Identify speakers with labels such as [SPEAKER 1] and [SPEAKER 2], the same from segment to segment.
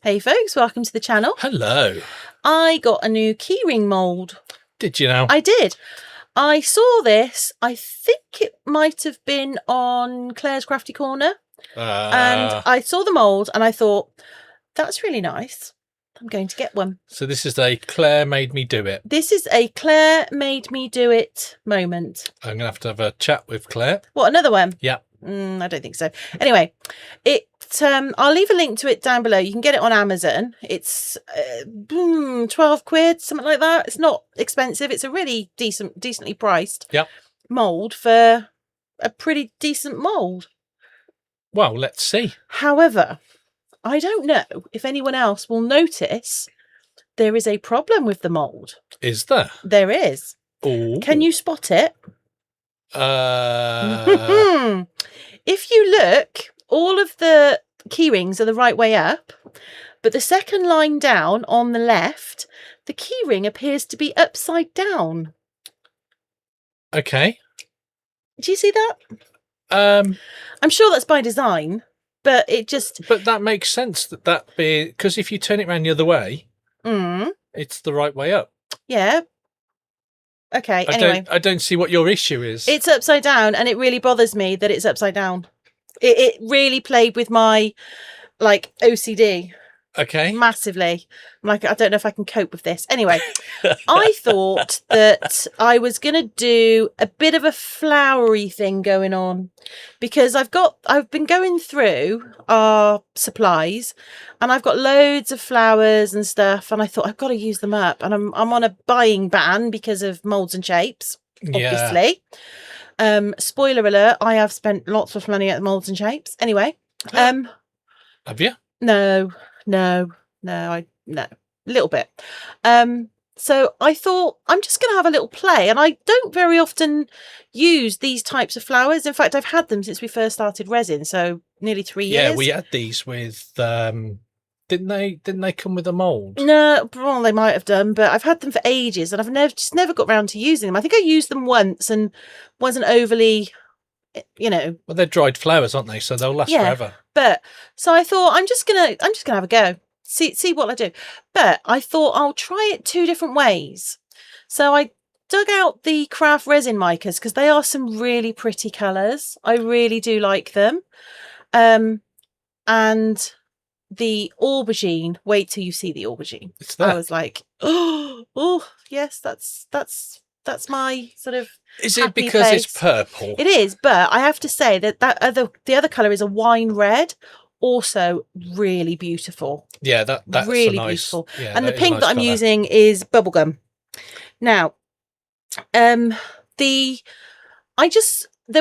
[SPEAKER 1] Hey folks, welcome to the channel.
[SPEAKER 2] Hello.
[SPEAKER 1] I got a new keyring mould.
[SPEAKER 2] Did you know?
[SPEAKER 1] I did. I saw this, I think it might have been on Claire's Crafty Corner. And I saw the mould and I thought, that's really nice. I'm going to get one.
[SPEAKER 2] So this is a Claire made me do it.
[SPEAKER 1] This is a Claire made me do it moment.
[SPEAKER 2] I'm going to have a chat with Claire.
[SPEAKER 1] What, another one?
[SPEAKER 2] Yeah.
[SPEAKER 1] I don't think so. Anyway, I'll leave a link to it down below. You can get it on Amazon. It's 12 quid, something like that. It's not expensive. It's a really decently priced mould for a pretty decent mould.
[SPEAKER 2] Well, let's see.
[SPEAKER 1] However, I don't know if anyone else will notice there is a problem with the mould.
[SPEAKER 2] Is there?
[SPEAKER 1] There is.
[SPEAKER 2] Ooh.
[SPEAKER 1] Can you spot it? If you look, all of the keyrings are the right way up, but the second line down on the left, the keyring appears to be upside down.
[SPEAKER 2] Okay.
[SPEAKER 1] Do you see that? I'm sure that's by design, but it just...
[SPEAKER 2] But that makes sense that be... Because if you turn it around the other way, it's the right way up.
[SPEAKER 1] Yeah. Okay, anyway.
[SPEAKER 2] I don't see what your issue is.
[SPEAKER 1] It's upside down, and it really bothers me that it's upside down. It really played with my, like, OCD.
[SPEAKER 2] Okay.
[SPEAKER 1] Massively. I'm like, I don't know if I can cope with this. Anyway, I thought that I was going to do a bit of a flowery thing going on, because I've been going through our supplies and I've got loads of flowers and stuff, and I thought I've got to use them up, and I'm on a buying ban because of moulds and shapes, obviously. Yeah. Spoiler alert, I have spent lots of money at moulds and shapes. Anyway.
[SPEAKER 2] Have you?
[SPEAKER 1] No. A little bit. So I thought I'm just going to have a little play, and I don't very often use these types of flowers. In fact, I've had them since we first started resin, so nearly 3 years.
[SPEAKER 2] Yeah, we had these with didn't they come with a mould?
[SPEAKER 1] No, well, they might have done, but I've had them for ages and I've just never got around to using them. I think I used them once and wasn't overly,
[SPEAKER 2] Well, they're dried flowers, aren't they? So they'll last forever.
[SPEAKER 1] But so I thought I'm just gonna have a go. See what I do. But I thought I'll try it 2 different ways. So I dug out the craft resin micas because they are some really pretty colours. I really do like them. And the aubergine. Wait till you see the aubergine.
[SPEAKER 2] It's there.
[SPEAKER 1] I was like, oh yes, that's my sort of.
[SPEAKER 2] Is it because
[SPEAKER 1] face.
[SPEAKER 2] It's purple?
[SPEAKER 1] It is, but I have to say that the other colour is a wine red, also really beautiful.
[SPEAKER 2] Yeah, that's
[SPEAKER 1] really
[SPEAKER 2] nice,
[SPEAKER 1] beautiful.
[SPEAKER 2] Yeah,
[SPEAKER 1] and the pink that I'm using is bubblegum. Now, there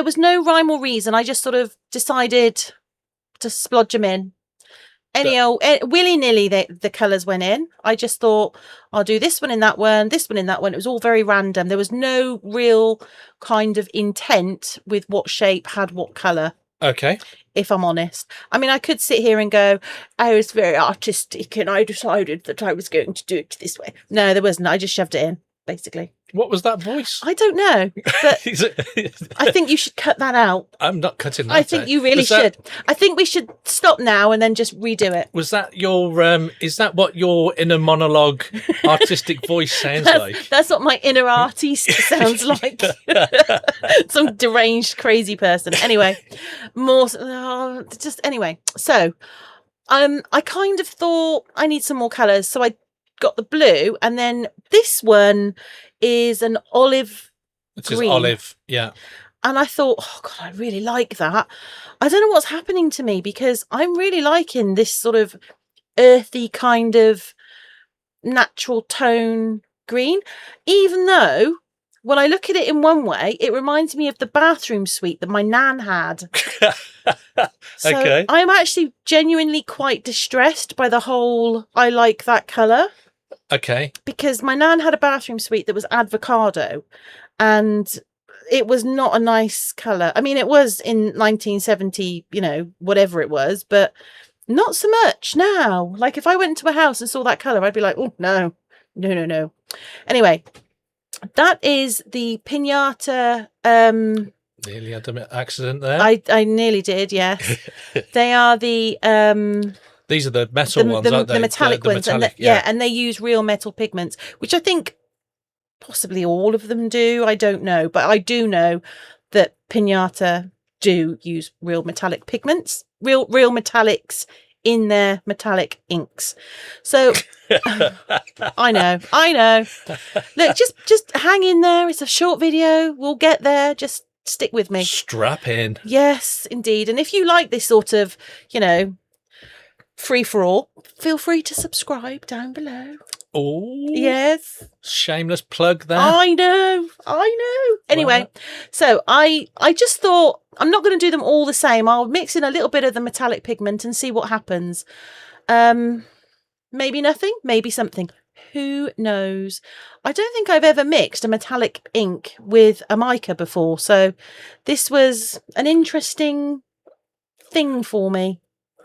[SPEAKER 1] was no rhyme or reason. I just sort of decided to splodge them in. Willy-nilly the colours went in. I just thought I'll do this one in that one, this one in that one. It was all very random. There was no real kind of intent with what shape had what colour.
[SPEAKER 2] Okay.
[SPEAKER 1] If I'm honest. I mean, I could sit here and go, I was very artistic and I decided that I was going to do it this way. No, there wasn't. I just shoved it in, basically.
[SPEAKER 2] What was that voice?
[SPEAKER 1] I don't know, but I think you should cut that out.
[SPEAKER 2] I'm not cutting that
[SPEAKER 1] I think you really should. I think we should stop now and then just redo it.
[SPEAKER 2] Was that your, is that what your inner monologue artistic voice sounds like? That's
[SPEAKER 1] what my inner artist sounds like. Some deranged, crazy person. Anyway, anyway. So, I kind of thought I need some more colours. So I got the blue, and then this one is an olive green.
[SPEAKER 2] Is olive, yeah.
[SPEAKER 1] And I thought, oh God, I really like that. I don't know what's happening to me, because I'm really liking this sort of earthy kind of natural tone green, even though when I look at it in one way, it reminds me of the bathroom suite that my nan had. So
[SPEAKER 2] okay.
[SPEAKER 1] I'm actually genuinely quite distressed by the whole, I like that colour.
[SPEAKER 2] Okay.
[SPEAKER 1] Because my nan had a bathroom suite that was avocado, and it was not a nice colour. I mean, it was in 1970, whatever it was, but not so much now. Like, if I went into a house and saw that colour, I'd be like, oh, no. Anyway, that is the Pinata.
[SPEAKER 2] Nearly had an accident there.
[SPEAKER 1] I nearly did, yes. They are the
[SPEAKER 2] These are the metal ones, aren't they?
[SPEAKER 1] The metallic ones.
[SPEAKER 2] Metallic,
[SPEAKER 1] and they use real metal pigments, which I think possibly all of them do. I don't know. But I do know that Pinata do use real metallic pigments, real metallics in their metallic inks. So I know. Look, just hang in there. It's a short video. We'll get there. Just stick with me.
[SPEAKER 2] Strap in.
[SPEAKER 1] Yes, indeed. And if you like this sort of, free for all, feel free to subscribe down below.
[SPEAKER 2] Oh,
[SPEAKER 1] yes.
[SPEAKER 2] Shameless plug there.
[SPEAKER 1] I know. Anyway, so I just thought I'm not going to do them all the same. I'll mix in a little bit of the metallic pigment and see what happens. Maybe nothing, maybe something. Who knows? I don't think I've ever mixed a metallic ink with a mica before, so this was an interesting thing for me.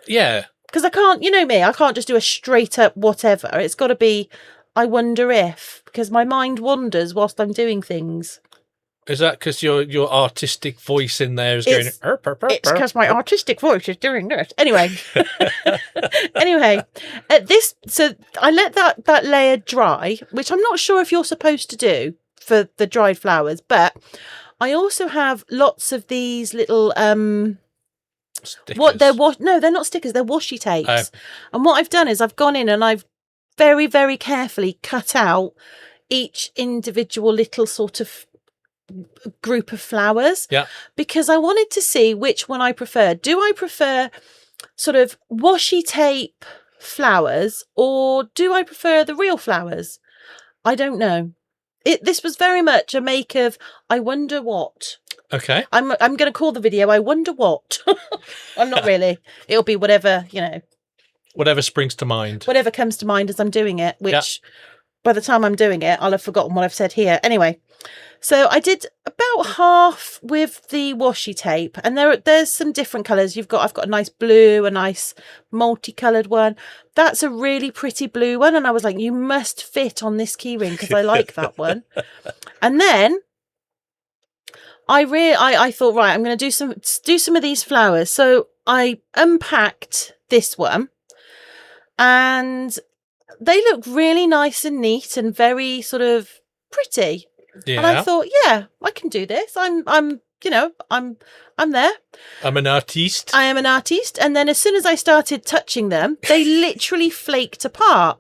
[SPEAKER 2] Yeah.
[SPEAKER 1] Because I can't, you know me, I can't just do a straight up whatever. It's got to be, I wonder if, because my mind wanders whilst I'm doing things.
[SPEAKER 2] Is that because your artistic voice in there is going...
[SPEAKER 1] It's because my artistic voice is doing this. Anyway. So I let that layer dry, which I'm not sure if you're supposed to do for the dried flowers, but I also have lots of these little...
[SPEAKER 2] Stickers.
[SPEAKER 1] No, they're not stickers, they're washi tapes. And what I've done is I've gone in and I've very, very carefully cut out each individual little sort of group of flowers.
[SPEAKER 2] Yeah.
[SPEAKER 1] Because I wanted to see which one I prefer. Do I prefer sort of washi tape flowers or do I prefer the real flowers? I don't know. This was very much a make of I wonder what.
[SPEAKER 2] Okay.
[SPEAKER 1] I'm going to call the video I wonder what. I'm not really. It'll be whatever,
[SPEAKER 2] whatever springs to mind.
[SPEAKER 1] Whatever comes to mind as I'm doing it, which by the time I'm doing it, I'll have forgotten what I've said here. Anyway, so I did about half with the washi tape, and there's some different colours. I've got a nice blue, a nice multicoloured one. That's a really pretty blue one, and I was like, you must fit on this keyring because I like that one. And then I thought, right, I'm going to do some of these flowers. So I unpacked this one, and they look really nice and neat and very sort of pretty. Yeah. And I thought, yeah, I can do this. I'm there.
[SPEAKER 2] I'm an artiste.
[SPEAKER 1] I am an artiste. And then as soon as I started touching them, they literally flaked apart.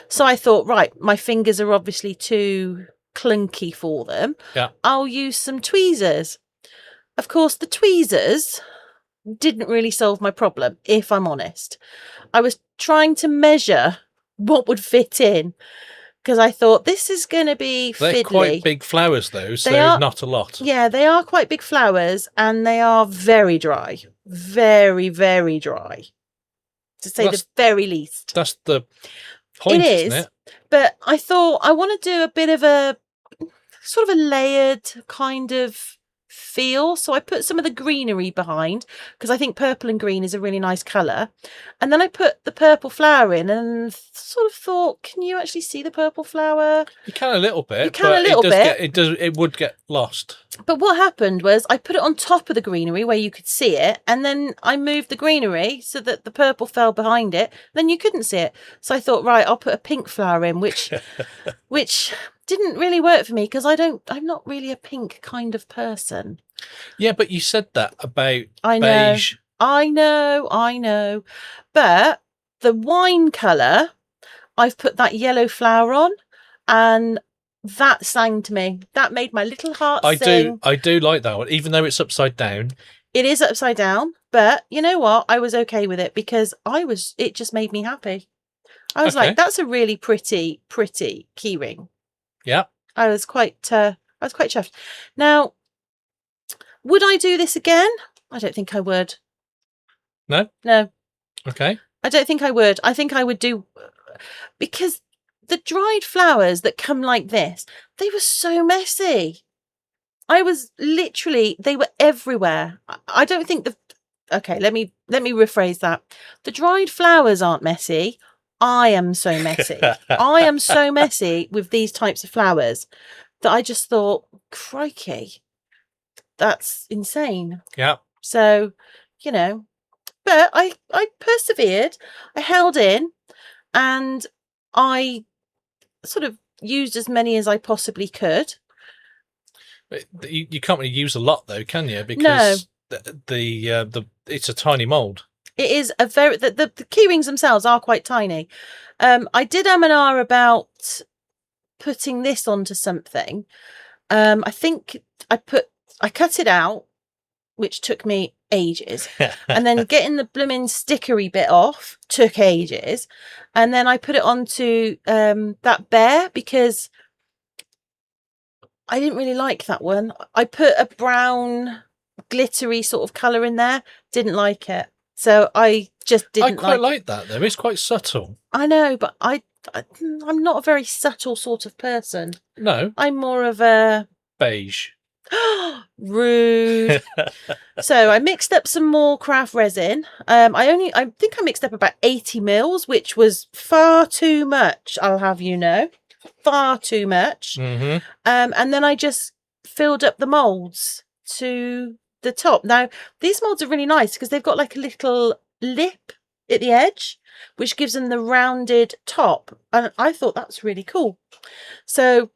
[SPEAKER 1] So I thought, right, my fingers are obviously too clunky for them.
[SPEAKER 2] Yeah.
[SPEAKER 1] I'll use some tweezers. Of course, the tweezers didn't really solve my problem, if I'm honest. I was trying to measure what would fit in because I thought this is going to be fiddly.
[SPEAKER 2] They're quite big flowers though, so not a lot.
[SPEAKER 1] Yeah, they are quite big flowers and they are very dry. Very, very dry. To say the very least.
[SPEAKER 2] That's the point, isn't it?
[SPEAKER 1] But I thought I want to do a bit of a sort of a layered kind of feel. So I put some of the greenery behind because I think purple and green is a really nice colour. And then I put the purple flower in and sort of thought, can you actually see the purple flower?
[SPEAKER 2] You can a little bit.
[SPEAKER 1] You can a little bit.
[SPEAKER 2] It would get lost.
[SPEAKER 1] But what happened was I put it on top of the greenery where you could see it, and then I moved the greenery so that the purple fell behind it. Then you couldn't see it. So I thought, right, I'll put a pink flower in, which didn't really work for me because I'm not really a pink kind of person.
[SPEAKER 2] Yeah, but you said that about
[SPEAKER 1] beige. I know. But the wine colour, I've put that yellow flower on, and that sang to me. That made my little heart sing.
[SPEAKER 2] I do like that one, even though it's upside down.
[SPEAKER 1] It is upside down, but you know what? I was okay with it because it just made me happy. I was like, that's a really pretty keyring.
[SPEAKER 2] Yeah.
[SPEAKER 1] I was quite chuffed. Now, would I do this again? I don't think I would.
[SPEAKER 2] No?
[SPEAKER 1] No.
[SPEAKER 2] Okay.
[SPEAKER 1] I don't think I would. I think I would do, because the dried flowers that come like this, they were so messy. They were everywhere. I don't think okay, let me rephrase that. The dried flowers aren't messy. I am so messy. I am so messy with these types of flowers that I just thought, crikey, that's insane.
[SPEAKER 2] Yeah.
[SPEAKER 1] So, But I persevered. I held in, and I sort of used as many as I possibly could.
[SPEAKER 2] You can't really use a lot though, can you? Because it's a tiny mould.
[SPEAKER 1] It is a very the keyrings themselves are quite tiny. I did and ah about putting this onto something. I think I cut it out, which took me ages, and then getting the blooming stickery bit off took ages, and then I put it onto that bear because I didn't really like that one. I put a brown glittery sort of colour in there, didn't like it. So I just didn't.
[SPEAKER 2] I quite like that though. It's quite subtle.
[SPEAKER 1] I know, but I'm not a very subtle sort of person.
[SPEAKER 2] No.
[SPEAKER 1] I'm more of a
[SPEAKER 2] beige.
[SPEAKER 1] Rude. So I mixed up some more craft resin. I think I mixed up about 80 mils, which was far too much, I'll have you know. Far too much.
[SPEAKER 2] Mm-hmm.
[SPEAKER 1] And then I just filled up the moulds to the top. Now, these moulds are really nice because they've got like a little lip at the edge, which gives them the rounded top. And I thought that's really cool. So,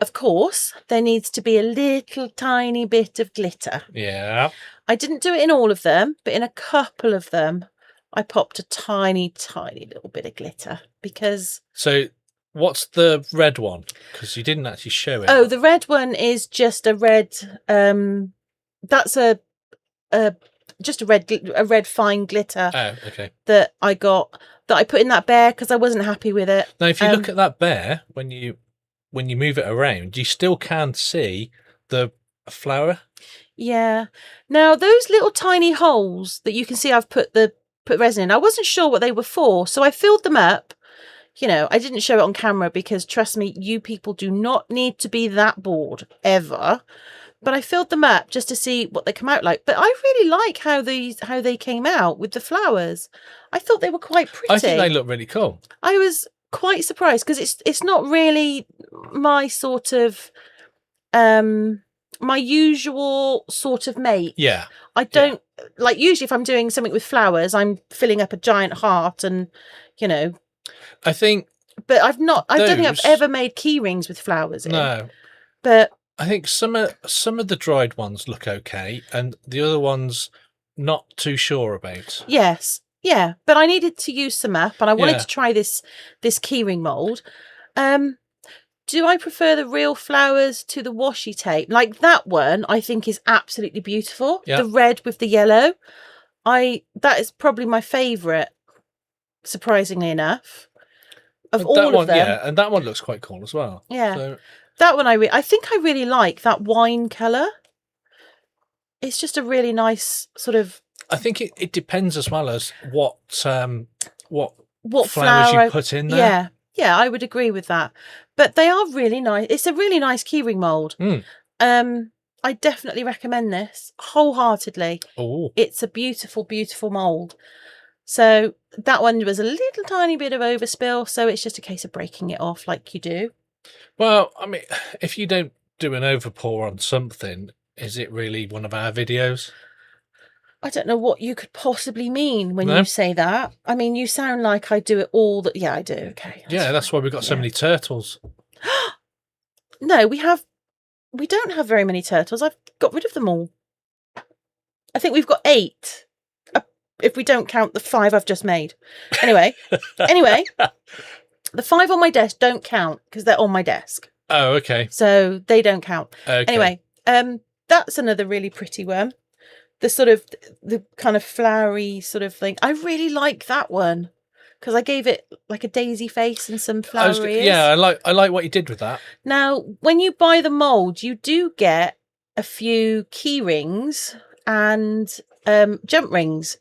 [SPEAKER 1] of course, there needs to be a little tiny bit of glitter.
[SPEAKER 2] Yeah.
[SPEAKER 1] I didn't do it in all of them, but in a couple of them, I popped a tiny, tiny little bit of glitter because...
[SPEAKER 2] So... What's the red one? Because you didn't actually show it.
[SPEAKER 1] Oh, the red one is just a red. That's just a red fine glitter.
[SPEAKER 2] Oh, okay.
[SPEAKER 1] That I put in that bear because I wasn't happy with it.
[SPEAKER 2] Now, if you look at that bear, when you move it around, you still can see the flower. Yeah.
[SPEAKER 1] Now those little tiny holes that you can see, I've put resin in. I wasn't sure what they were for, so I filled them up. You know, I didn't show it on camera because, trust me, you people do not need to be that bored, ever. But I filled them up just to see what they come out like. But I really like how they came out with the flowers. I thought they were quite pretty.
[SPEAKER 2] I think they look really cool.
[SPEAKER 1] I was quite surprised because it's not really my sort of, my usual sort of make.
[SPEAKER 2] Yeah.
[SPEAKER 1] I don't, like, usually if I'm doing something with flowers, I'm filling up a giant heart and, you know...
[SPEAKER 2] I think,
[SPEAKER 1] but I don't think I've ever made key rings with flowers in.
[SPEAKER 2] No,
[SPEAKER 1] but
[SPEAKER 2] I think some of the dried ones look okay, and the other ones not too sure about.
[SPEAKER 1] Yes, yeah, but I needed to use some up, and I wanted to try this keyring mould. Do I prefer the real flowers to the washi tape? Like that one, I think is absolutely beautiful. Yeah. The red with the yellow, that is probably my favourite. Surprisingly enough. Of all of them.
[SPEAKER 2] Yeah, and that one looks quite cool as well.
[SPEAKER 1] Yeah. So... That one I think I really like, that wine colour. It's just a really nice sort of...
[SPEAKER 2] I think it depends as well as what flowers you put in there.
[SPEAKER 1] Yeah, yeah, I would agree with that. But they are really nice. It's a really nice keyring mould. I definitely recommend this wholeheartedly.
[SPEAKER 2] Oh.
[SPEAKER 1] It's a beautiful, beautiful mould. So that one was a little tiny bit of overspill, so it's just a case of breaking it off like you do.
[SPEAKER 2] Well, I mean, if you don't do an overpour on something, is it really one of our videos?
[SPEAKER 1] I don't know what you could possibly mean when you say that. I mean, you sound like I do it all. Yeah, I do. Okay.
[SPEAKER 2] That's why we've got so many turtles.
[SPEAKER 1] No, we don't have very many turtles. I've got rid of them all. I think we've got 8. If we don't count the 5 I've just made. Anyway, the 5 on my desk don't count because they're on my desk.
[SPEAKER 2] Oh, okay.
[SPEAKER 1] So they don't count.
[SPEAKER 2] Okay.
[SPEAKER 1] Anyway, that's another really pretty one. The kind of flowery sort of thing. I really like that one because I gave it like a daisy face and some flower ears.
[SPEAKER 2] Yeah, I like what you did with that.
[SPEAKER 1] Now, when you buy the mould, you do get a few key rings and jump rings.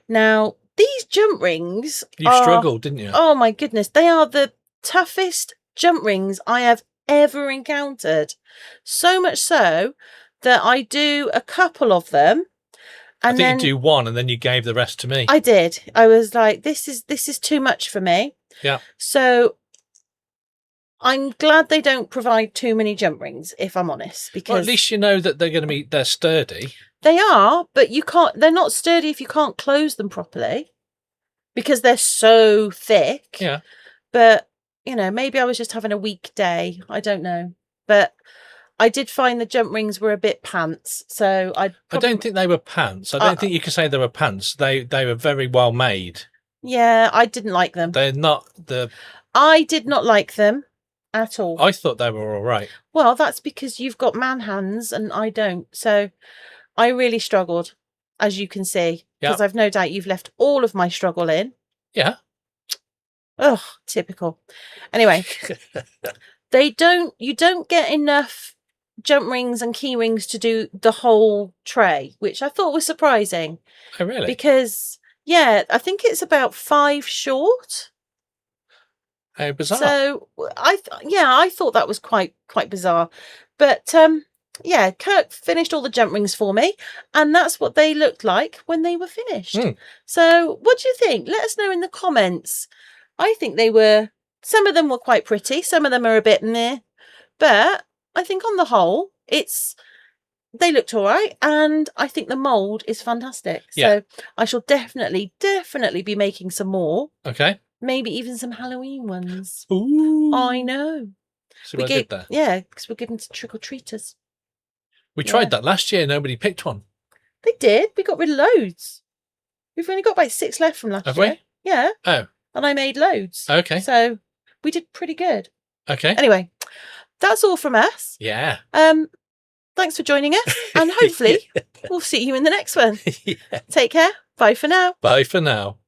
[SPEAKER 1] Now, these jump rings
[SPEAKER 2] struggled, didn't you?
[SPEAKER 1] Oh my goodness, they are the toughest jump rings I have ever encountered. So much so that I do a couple of them. And
[SPEAKER 2] I think you do one and then you gave the rest to me.
[SPEAKER 1] I did. I was like, this is too much for me.
[SPEAKER 2] Yeah.
[SPEAKER 1] So I'm glad they don't provide too many jump rings, if I'm honest, because
[SPEAKER 2] Well, at least you know that they're sturdy.
[SPEAKER 1] They are, but they're not sturdy if you can't close them properly because they're so thick.
[SPEAKER 2] Yeah.
[SPEAKER 1] But, maybe I was just having a weak day. I don't know. But I did find the jump rings were a bit pants. So I
[SPEAKER 2] don't think they were pants. I don't think you could say they were pants. They were very well made.
[SPEAKER 1] Yeah, I didn't like them.
[SPEAKER 2] They're not
[SPEAKER 1] I did not like them at all.
[SPEAKER 2] I thought they were all right.
[SPEAKER 1] Well, that's because you've got man hands and I don't. So I really struggled, as you can see, because I've no doubt you've left all of my struggle in.
[SPEAKER 2] Yeah.
[SPEAKER 1] Ugh, typical. Anyway, you don't get enough jump rings and key rings to do the whole tray, which I thought was surprising.
[SPEAKER 2] Oh, really?
[SPEAKER 1] Because, I think it's about 5 short.
[SPEAKER 2] How bizarre.
[SPEAKER 1] So, I thought that was quite bizarre. But, Kirk finished all the jump rings for me, and that's what they looked like when they were finished. So what do you think? Let us know in the comments. I think some of them were quite pretty, some of them are a bit meh, but I think on the whole they looked all right, and I think the mould is fantastic. So I shall definitely be making some more.
[SPEAKER 2] Okay.
[SPEAKER 1] Maybe even some Halloween ones.
[SPEAKER 2] Ooh.
[SPEAKER 1] I know.
[SPEAKER 2] So I did that.
[SPEAKER 1] Yeah, because we're giving to trick-or-treaters.
[SPEAKER 2] We tried that last year. Nobody picked one.
[SPEAKER 1] They did. We got rid of loads. We've only got about 6 left from last year.
[SPEAKER 2] Have we?
[SPEAKER 1] Yeah.
[SPEAKER 2] Oh.
[SPEAKER 1] And I made loads.
[SPEAKER 2] Okay.
[SPEAKER 1] So we did pretty good.
[SPEAKER 2] Okay.
[SPEAKER 1] Anyway, that's all from us.
[SPEAKER 2] Yeah.
[SPEAKER 1] Thanks for joining us. And hopefully we'll see you in the next one.
[SPEAKER 2] Yeah.
[SPEAKER 1] Take care. Bye for now.
[SPEAKER 2] Bye for now.